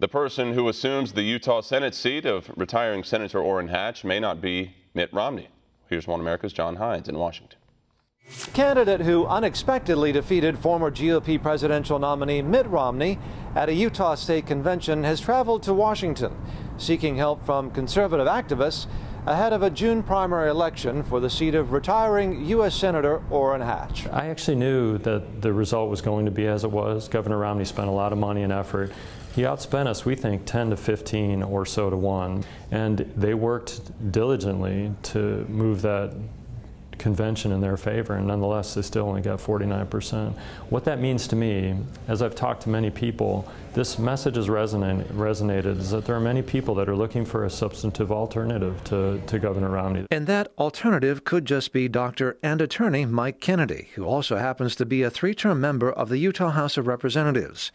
The person who assumes the Utah Senate seat of retiring Senator Orrin Hatch may not be Mitt Romney. Here's One America's John Hines in Washington. Candidate who unexpectedly defeated former GOP presidential nominee Mitt Romney at a Utah state convention has traveled to Washington, seeking help from conservative activists ahead of a June primary election for the seat of retiring U.S. Senator Orrin Hatch. I actually knew that the result was going to be as it was. Governor Romney spent a lot of money and effort. He outspent us, we think, 10 to 15 or so to 1. And they worked diligently to move that convention in their favor, and nonetheless they still only got 49%. What that means to me, as I've talked to many people, this message has resonated, is that there are many people that are looking for a substantive alternative to Governor Romney. And that alternative could just be Dr. and attorney Mike Kennedy, who also happens to be a 3-term member of the Utah House of Representatives.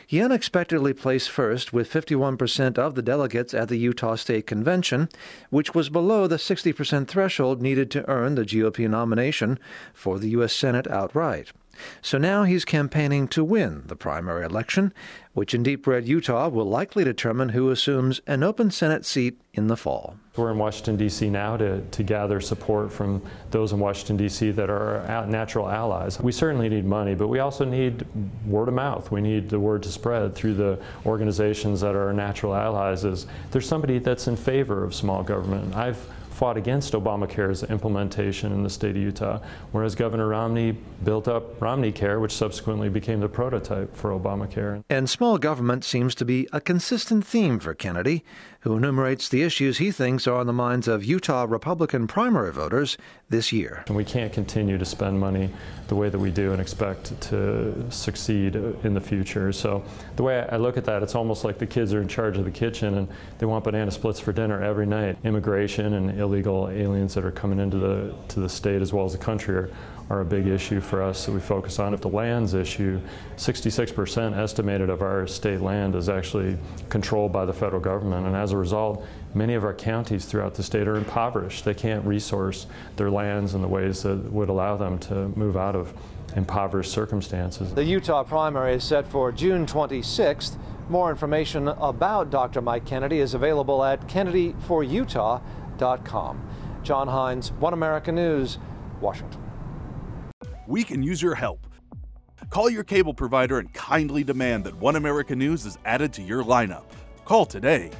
He unexpectedly placed first with 51% of the delegates at the Utah State Convention, which was below the 60% threshold needed to earn the GOP nomination for the U.S. Senate outright. So now he's campaigning to win the primary election, which in deep red Utah will likely determine who assumes an open Senate seat in the fall. We're in Washington, D.C. now to gather support from those in Washington, D.C. that are our natural allies. We certainly need money, but we also need word of mouth. We need the word to spread through the organizations that are our natural allies. There's somebody that's in favor of small government. I've fought against Obamacare's implementation in the state of Utah, whereas Governor Romney built up Romneycare, which subsequently became the prototype for Obamacare. And small government seems to be a consistent theme for Kennedy, who enumerates the issues he thinks are on the minds of Utah Republican primary voters this year. And we can't continue to spend money the way that we do and expect to succeed in the future. So the way I look at that, it's almost like the kids are in charge of the kitchen and they want banana splits for dinner every night. Immigration and illegal aliens that are coming into the state as well as the country are a big issue for us that we focus on. If the lands issue, 66% estimated of our state land is actually controlled by the federal government, and as a result, many of our counties throughout the state are impoverished. They can't resource their lands in the ways that would allow them to move out of impoverished circumstances. The Utah primary is set for June 26th. More information about Dr. Mike Kennedy is available at kennedyforutah.com. John Hines, One America News, Washington. We can use your help. Call your cable provider and kindly demand that One America News is added to your lineup. Call today.